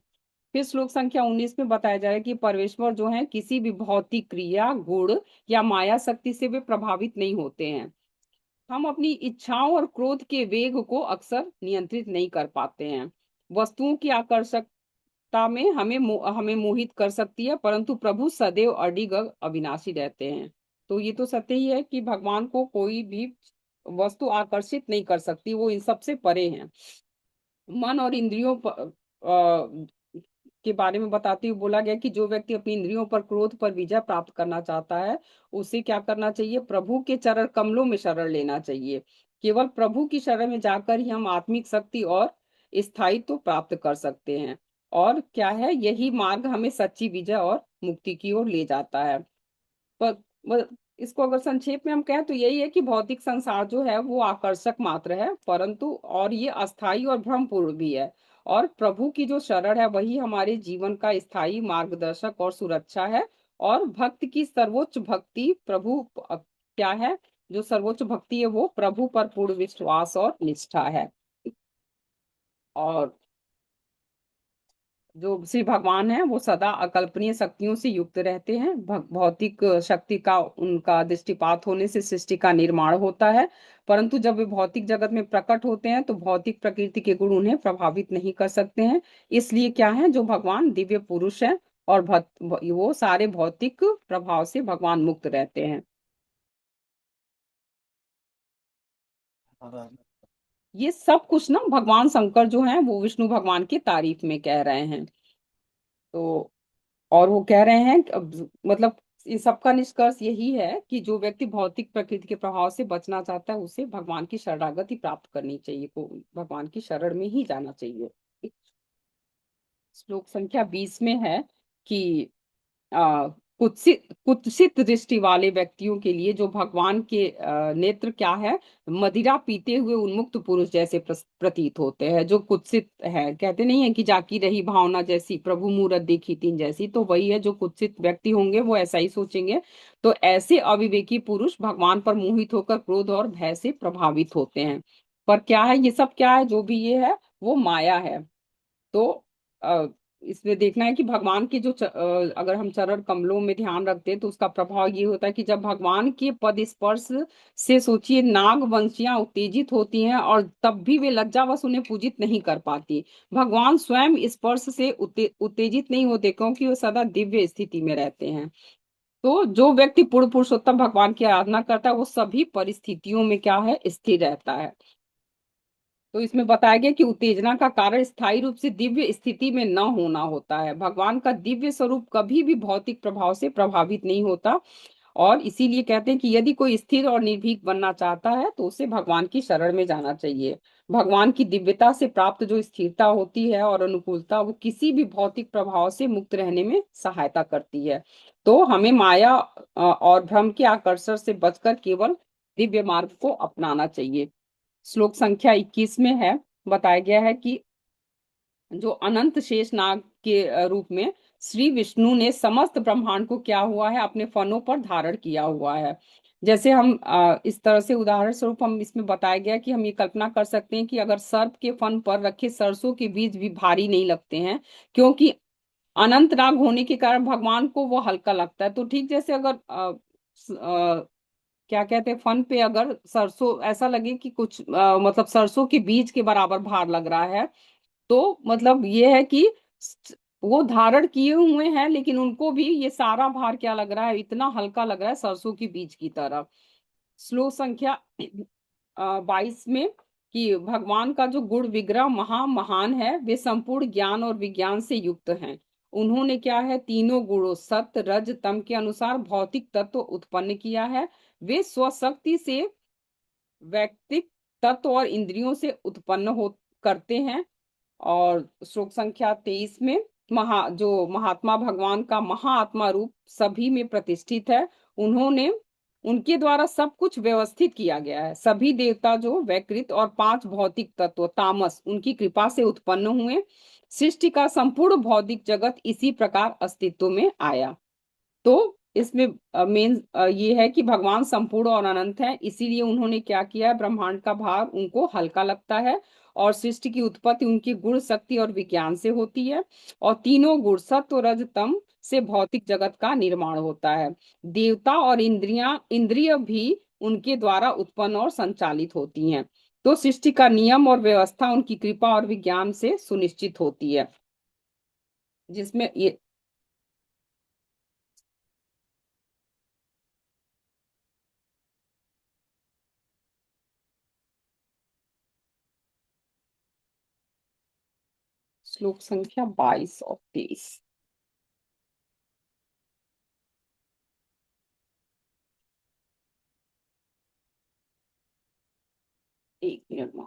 फिर श्लोक संख्या 19 में बताया जाए कि परमेश्वर जो है किसी भी भौतिक क्रिया, गुण या माया शक्ति से वे प्रभावित नहीं होते हैं। हम अपनी इच्छाओं और क्रोध के वेग को अक्सर नियंत्रित नहीं कर पाते हैं। वस्तुओं की आकर्षकता में हमें मोहित कर सकती है, परंतु प्रभु सदैव अडिग अविनाशी रहते हैं। तो ये तो सत्य ही है कि भगवान को कोई भी वस्तु आकर्षित नहीं कर सकती, वो इन सबसे परे हैं। मन और इंद्रियों के बारे में बताते हुए बोला गया कि जो व्यक्ति अपनी इंद्रियों पर, क्रोध पर विजय प्राप्त करना चाहता है, उसे क्या करना चाहिए, प्रभु के चरण कमलों में शरण लेना चाहिए। केवल प्रभु की शरण में जाकर ही हम आत्मिक शक्ति और स्थायित्व प्राप्त कर सकते हैं। और क्या है, यही मार्ग हमें सच्ची विजय और मुक्ति की ओर ले जाता है। पर इसको अगर संक्षेप में हम कहें तो यही है कि भौतिक संसार जो है वो आकर्षक मात्र है, परंतु और ये अस्थाई और भ्रमपूर्ण भी है। और प्रभु की जो शरण है वही हमारे जीवन का स्थायी मार्गदर्शक और सुरक्षा है। और भक्त की सर्वोच्च भक्ति प्रभु क्या है, जो सर्वोच्च भक्ति है वो प्रभु पर पूर्ण विश्वास और निष्ठा है। और जो श्री भगवान है वो सदा अकल्पनीय शक्तियों से युक्त रहते हैं। भौतिक शक्ति का उनका दृष्टिपात होने से सृष्टि का निर्माण होता है, परंतु जब वे भौतिक जगत में प्रकट होते हैं तो भौतिक प्रकृति के गुण उन्हें प्रभावित नहीं कर सकते हैं। इसलिए क्या है, जो भगवान दिव्य पुरुष है, और वो सारे भौतिक प्रभाव से भगवान मुक्त रहते हैं। ये सब कुछ ना भगवान शंकर जो हैं वो विष्णु भगवान की तारीफ में कह रहे हैं। तो और वो कह रहे हैं कि मतलब इन सबका निष्कर्ष यही है कि जो व्यक्ति भौतिक प्रकृति के प्रभाव से बचना चाहता है उसे भगवान की शरणागति प्राप्त करनी चाहिए, को भगवान की शरण में ही जाना चाहिए। श्लोक संख्या 20 में है कि कुत्सित दृष्टि वाले व्यक्तियों के लिए जो भगवान के नेत्र क्या है, मदिरा पीते हुए उन्मुक्त पुरुष जैसे प्रतीत होते हैं। जो कुत्सित है, कहते नहीं है कि जाकी रही भावना जैसी प्रभु मूरत देखी तीन जैसी, तो वही है, जो कुत्सित व्यक्ति होंगे वो ऐसा ही सोचेंगे। तो ऐसे अविवेकी पुरुष भगवान पर मोहित होकर क्रोध और भय से प्रभावित होते हैं। पर क्या है ये सब, क्या है जो भी ये है वो माया है। तो अ, इसमें देखना है कि भगवान के जो अगर हम चरण कमलों में ध्यान रखते हैं तो उसका प्रभाव ये होता है कि जब भगवान के पद स्पर्श से सोचिए नाग वंशियां उत्तेजित होती हैं और तब भी वे लज्जावश उन्हें पूजित नहीं कर पाती। भगवान स्वयं स्पर्श से उत्तेजित नहीं होते क्योंकि वो सदा दिव्य स्थिति में रहते हैं। तो जो व्यक्ति पूर्ण पुरुषोत्तम भगवान की आराधना करता है वो सभी परिस्थितियों में क्या है, स्थिर रहता है। तो इसमें बताया गया कि उत्तेजना का कारण स्थायी रूप से दिव्य स्थिति में न होना होता है। भगवान का दिव्य स्वरूप कभी भी भौतिक प्रभाव से प्रभावित नहीं होता। और इसीलिए कहते हैं कि यदि कोई स्थिर और निर्भीक बनना चाहता है तो उसे भगवान की शरण में जाना चाहिए। भगवान की दिव्यता से प्राप्त जो स्थिरता होती है और अनुकूलता, वो किसी भी भौतिक प्रभाव से मुक्त रहने में सहायता करती है। तो हमें माया और भ्रम के आकर्षण से बचकर केवल दिव्य मार्ग को अपनाना चाहिए। श्लोक संख्या 21 में है, बताया गया है कि जो अनंत शेष नाग के रूप में श्री विष्णु ने समस्त ब्रह्मांड को क्या हुआ है, अपने फनों पर धारण किया हुआ है। जैसे हम इस तरह से उदाहरण स्वरूप हम इसमें बताया गया कि हम ये कल्पना कर सकते हैं कि अगर सर्प के फन पर रखे सरसों के बीज भी भारी नहीं लगते हैं, क्योंकि अनंत नाग होने के कारण भगवान को वो हल्का लगता है। तो ठीक जैसे अगर क्या कहते हैं, फन पे अगर सरसों ऐसा लगे कि कुछ मतलब सरसों के बीज के बराबर भार लग रहा है, तो मतलब ये है कि वो धारण किए हुए हैं लेकिन उनको भी ये सारा भार क्या लग रहा है, इतना हल्का लग रहा है सरसों के बीज की तरह। श्लोक संख्या 22 में कि भगवान का जो गुण विग्रह महान है, वे संपूर्ण ज्ञान और विज्ञान से युक्त हैं। उन्होंने क्या है, तीनों गुणों सत्य रज तम के अनुसार भौतिक तत्व उत्पन्न किया है। वे स्वशक्ति से वैयक्तिक तत्व और इंद्रियों से उत्पन्न हो करते हैं। और श्लोक संख्या 23 में जो महात्मा भगवान का महाआत्मा रूप सभी में प्रतिष्ठित है, उन्होंने उनके द्वारा सब कुछ व्यवस्थित किया गया है। सभी देवता जो वैकृत और पांच भौतिक तत्व तामस उनकी कृपा से उत्पन्न हुए। सृष्टि का संपूर्ण भौतिक जगत इसी प्रकार अस्तित्व में आया। तो इसमें मेन ये है कि भगवान संपूर्ण और अनंत है, इसीलिए उन्होंने क्या किया है, ब्रह्मांड का भार उनको हल्का लगता है। और सृष्टि की उत्पत्ति उनकी गुण शक्ति और विज्ञान से होती है। और तीनों गुण सत्व रज तम से भौतिक जगत का निर्माण होता है। देवता और इंद्रिय भी उनके द्वारा उत्पन्न और संचालित होती हैं। तो सृष्टि का नियम और व्यवस्था उनकी कृपा और विज्ञान से सुनिश्चित होती है। जिसमें ये श्लोक संख्या 22 और 23। एक मिनट में।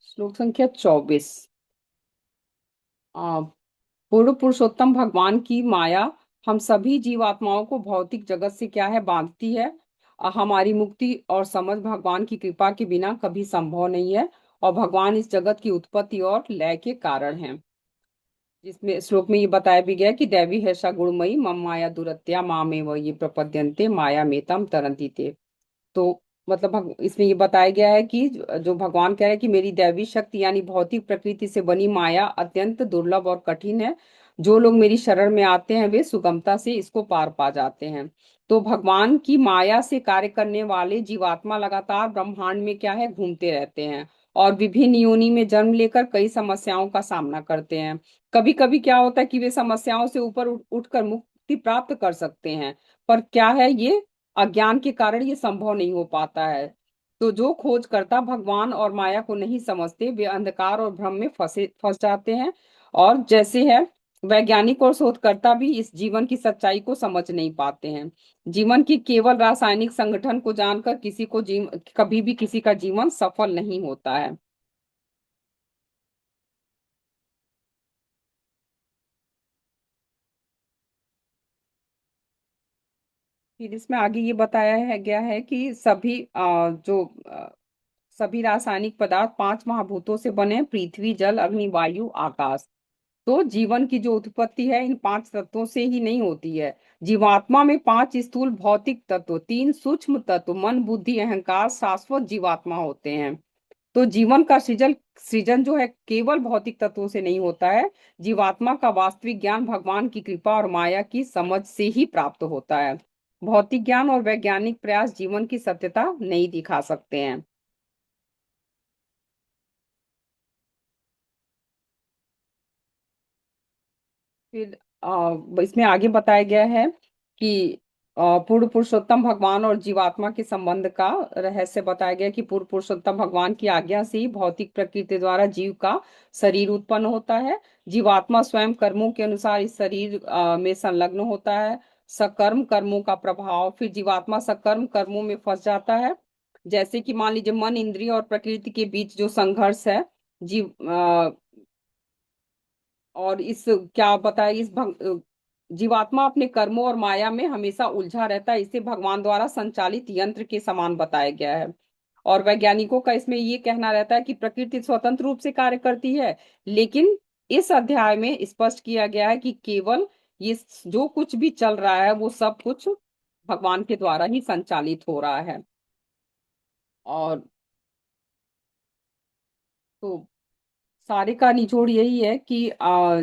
श्लोक संख्या 24। आ, पूर्ण पुरुषोत्तम भगवान की माया हम सभी जीवात्माओं को भौतिक जगत से क्या है, बांधती है। हमारी मुक्ति और समझ भगवान की कृपा के बिना कभी संभव नहीं है। और भगवान इस जगत की उत्पत्ति और लय के कारण हैं। जिसमें श्लोक में ये बताया भी गया कि दैवी हर्षा गुणमयी मम माया दुरत्या मामेव ये प्रपद्यन्ते माया मेतम तरंती ते। तो मतलब इसमें ये बताया गया है कि जो भगवान कह रहे हैं कि मेरी दैवी शक्ति यानी भौतिक प्रकृति से बनी माया अत्यंत दुर्लभ और कठिन है। जो लोग मेरी शरण में आते हैं वे सुगमता से इसको पार पा जाते हैं। तो भगवान की माया से कार्य करने वाले जीवात्मा लगातार ब्रह्मांड में क्या है, घूमते रहते हैं। और विभिन्न योनि में जन्म लेकर कई समस्याओं का सामना करते हैं। कभी कभी क्या होता है कि वे समस्याओं से ऊपर उठकर मुक्ति प्राप्त कर सकते हैं। पर क्या है, ये अज्ञान के कारण ये संभव नहीं हो पाता है। तो जो खोजकर्ता भगवान और माया को नहीं समझते, वे अंधकार और भ्रम में फंस जाते हैं। और जैसे है, वैज्ञानिक और शोधकर्ता भी इस जीवन की सच्चाई को समझ नहीं पाते हैं। जीवन की केवल रासायनिक संगठन को जानकर कभी भी किसी का जीवन सफल नहीं होता है। फिर इसमें आगे ये बताया है गया है कि सभी रासायनिक पदार्थ पांच महाभूतों से बने हैं: पृथ्वी, जल, अग्नि, वायु, आकाश। तो जीवन की जो उत्पत्ति है इन पांच तत्वों से ही नहीं होती है। जीवात्मा में पांच स्थूल भौतिक तत्व, तीन सूक्ष्म तत्व, मन, बुद्धि, अहंकार, शाश्वत जीवात्मा होते हैं। तो जीवन का सृजन जो है केवल भौतिक तत्वों से नहीं होता है। जीवात्मा का वास्तविक ज्ञान भगवान की कृपा और माया की समझ से ही प्राप्त होता है। भौतिक ज्ञान और वैज्ञानिक प्रयास जीवन की सत्यता नहीं दिखा सकते हैं। फिर इसमें आगे बताया गया है कि पूर्ण पुरुषोत्तम भगवान और जीवात्मा के संबंध का रहस्य बताया गया है कि पूर्ण पुरुषोत्तम भगवान की आज्ञा से ही भौतिक प्रकृति द्वारा जीव का शरीर उत्पन्न होता है। जीवात्मा स्वयं कर्मों के अनुसार इस शरीर में संलग्न होता है। सकर्म कर्मों का प्रभाव, फिर जीवात्मा सकर्म कर्मों में फंस जाता है। जैसे कि मान लीजिए मन, इंद्रिय और प्रकृति के बीच जो संघर्ष है, जीव और इस क्या बताया, जीवात्मा अपने कर्मों और माया में हमेशा उलझा रहता है। इसे भगवान द्वारा संचालित यंत्र के समान बताया गया है। और वैज्ञानिकों का इसमें ये कहना रहता है कि प्रकृति स्वतंत्र रूप से कार्य करती है, लेकिन इस अध्याय में स्पष्ट किया गया है कि केवल ये जो कुछ भी चल रहा है वो सब कुछ भगवान के द्वारा ही संचालित हो रहा है। और तो सारे का निचोड़ यही है कि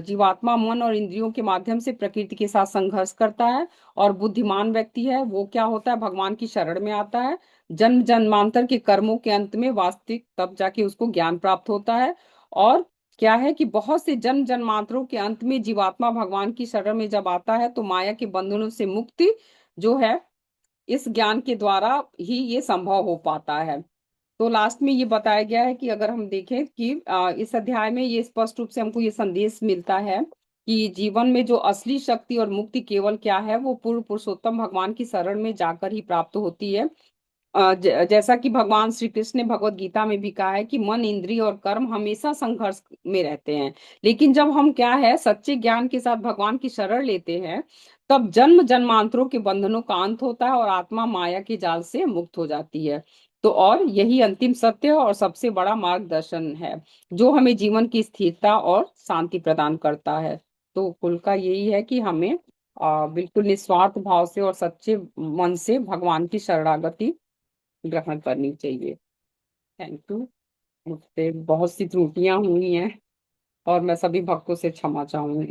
जीवात्मा मन और इंद्रियों के माध्यम से प्रकृति के साथ संघर्ष करता है। और बुद्धिमान व्यक्ति है वो क्या होता है, भगवान की शरण में आता है। जन्म जन्मांतर के कर्मों के अंत में वास्तविक तब जाके उसको ज्ञान प्राप्त होता है। और क्या है कि बहुत से जन्म जन्मांतरों के अंत में जीवात्मा भगवान की शरण में जब आता है तो माया के बंधनों से मुक्ति जो है इस ज्ञान के द्वारा ही ये संभव हो पाता है। तो लास्ट में ये बताया गया है कि अगर हम देखें कि इस अध्याय में ये स्पष्ट रूप से हमको ये संदेश मिलता है कि जीवन में जो असली शक्ति और मुक्ति केवल क्या है, वो पूर्ण पुरुषोत्तम भगवान की शरण में जाकर ही प्राप्त होती है। जैसा कि भगवान श्री कृष्ण ने भगवत गीता में भी कहा है कि मन, इंद्रिय और कर्म हमेशा संघर्ष में रहते हैं। लेकिन जब हम क्या है सच्चे ज्ञान के साथ भगवान की शरण लेते हैं, तब जन्म जन्मांतरों के बंधनों का अंत होता है और आत्मा माया के जाल से मुक्त हो जाती है। तो और यही अंतिम सत्य और सबसे बड़ा मार्गदर्शन है जो हमें जीवन की स्थिरता और शांति प्रदान करता है। तो कुल का यही है कि हमें बिल्कुल निस्वार्थ भाव से और सच्चे मन से भगवान की शरणागति ग्रहण करनी चाहिए। Thank you. मुझसे बहुत सी त्रुटियां हुई हैं और मैं सभी भक्तों से क्षमा चाहूंगी।